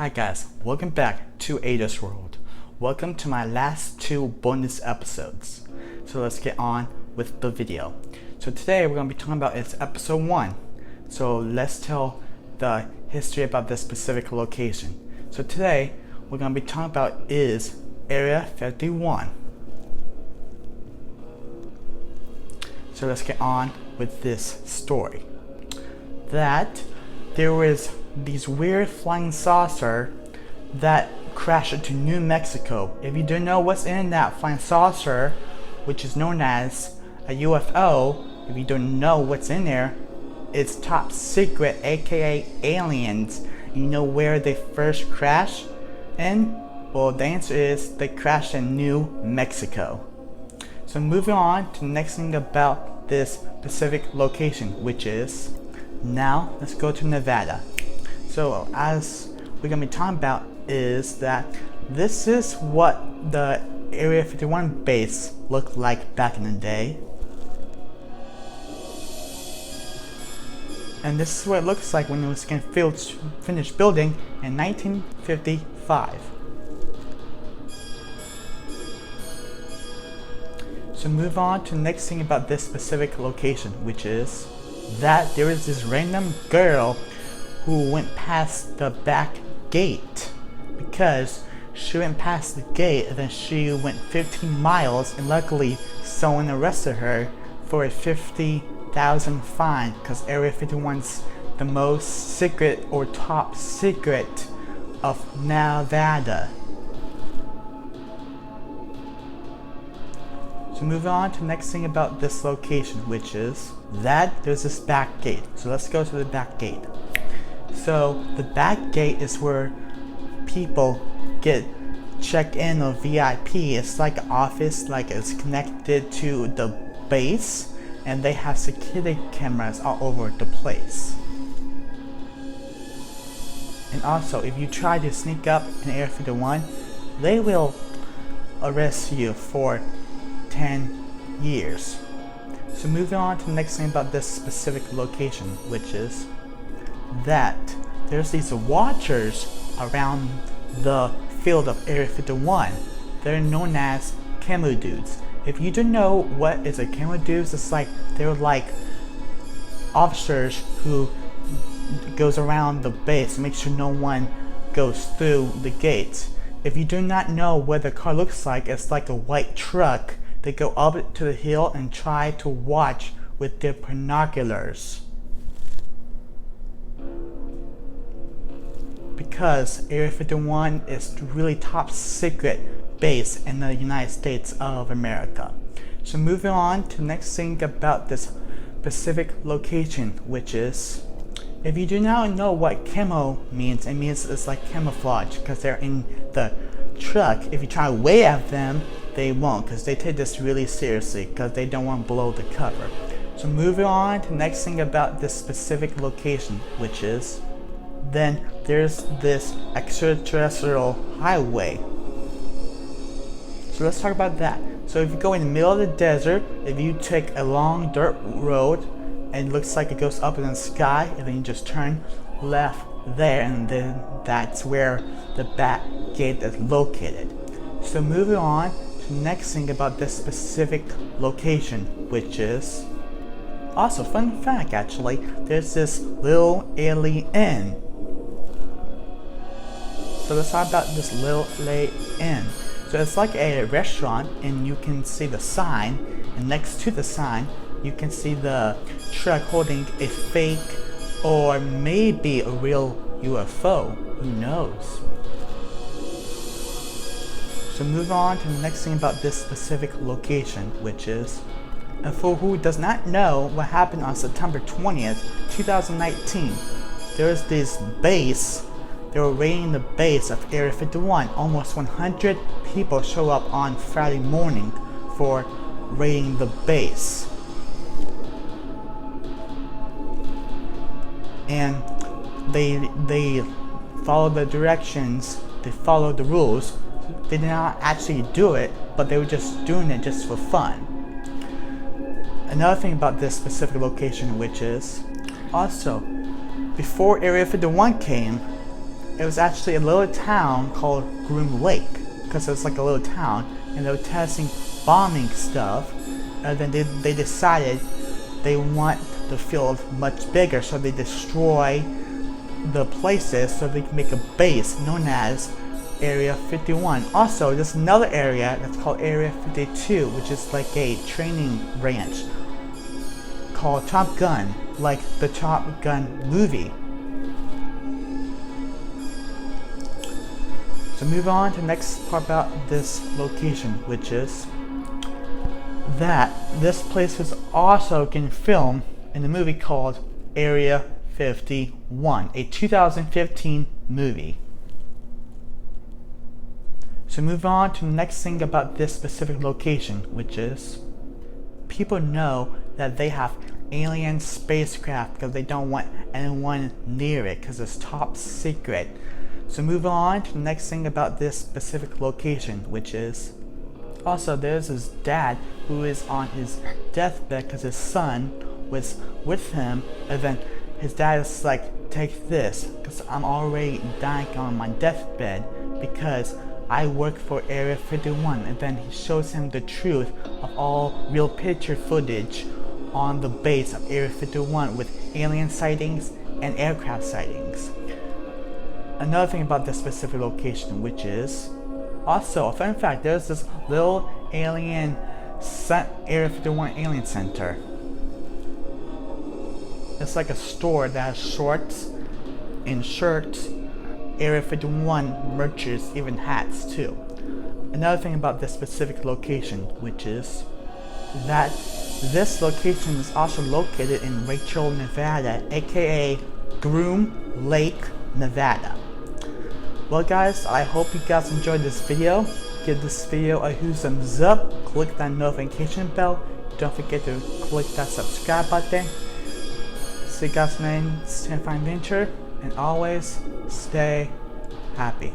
Hi guys, welcome back to Ada's World. Welcome to my last two bonus episodes. So let's get on with the video. So today we're going to be talking about it's episode 1. So let's tell the history about this specific location. So today we're going to be talking about is Area 51. So let's get on with this story. That there was these weird flying saucer that crashed into New Mexico. If you don't know what's in that flying saucer, which is known as a UFO, if you don't know what's in there, it's top secret, aka aliens. You know where they first crashed in? Well, the answer is they crashed in New Mexico. So moving on to the next thing about this specific location, which is, now let's go to Nevada. So as we're going to be talking about is that this is what the Area 51 base looked like back in the day. And this is what it looks like when it was finished building in 1955. So move on to the next thing about this specific location, which is that there is this random girl who went past the back gate because she went past the gate and then she went 15 miles and luckily someone arrested her for a $50,000 fine because Area 51's the most secret or top secret of Nevada. So moving on to the next thing about this location, which is that there's this back gate. So let's go to the back gate. So the back gate is where people get checked in or VIP. It's like an office, like it's connected to the base, and they have security cameras all over the place. And also, if you try to sneak up in Area 51, they will arrest you for 10 years. So moving on to the next thing about this specific location, which is that there's these watchers around the field of Area 51. They're known as camo dudes. If you don't know what is a camo dudes, it's like they're like officers who goes around the base to make sure no one goes through the gates. If you do not know what the car looks like, it's like a white truck. They go up to the hill and try to watch with their binoculars. Because Area 51 is really top secret base in the United States of America. So moving on to the next thing about this specific location, which is, if you do not know what camo means, it means it's like camouflage because they're in the truck. If you try to wave at them, they won't because they take this really seriously because they don't want to blow the cover. So moving on to the next thing about this specific location, which is, then there's this extraterrestrial highway. So let's talk about that. So if you go in the middle of the desert, if you take a long dirt road and it looks like it goes up in the sky, and then you just turn left there, and then that's where the back gate is located. So moving on to the next thing about this specific location, which is also fun fact actually, there's this little alien. So let's talk about this little inn. So it's like a restaurant and you can see the sign, and next to the sign you can see the truck holding a fake or maybe a real UFO. Who knows? So move on to the next thing about this specific location, which is, and for who does not know what happened on September 20th, 2019, there's this base. They were raiding the base of Area 51. Almost 100 people show up on Friday morning for raiding the base. And they followed the directions, they followed the rules. They did not actually do it, but they were just doing it just for fun. Another thing about this specific location, which is also, before Area 51 came, it was actually a little town called Groom Lake, because it was like a little town, and they were testing bombing stuff, and then they decided they want the field much bigger, so they destroy the places so they can make a base known as Area 51. Also, there's another area that's called Area 52, which is like a training ranch called Top Gun, like the Top Gun movie. So move on to the next part about this location, which is that this place was also getting filmed in a movie called Area 51, a 2015 movie. So move on to the next thing about this specific location, which is people know that they have alien spacecraft because they don't want anyone near it because it's top secret. So move on to the next thing about this specific location, which is also there's his dad who is on his deathbed because his son was with him, and then his dad is like, take this because I'm already dying on my deathbed because I work for Area 51, and then he shows him the truth of all real picture footage on the base of Area 51 with alien sightings and aircraft sightings. Another thing about this specific location, which is also a fun fact, there's this little alien Area 51 alien center. It's like a store that has shorts and shirts, Area 51 merches, even hats too. Another thing about this specific location, which is that this location is also located in Rachel, Nevada, aka Groom Lake, Nevada. Well guys, I hope you guys enjoyed this video. Give this video a thumbs up, click that notification bell, don't forget to click that subscribe button. See you guys next Terrifying Adventure, and always stay happy.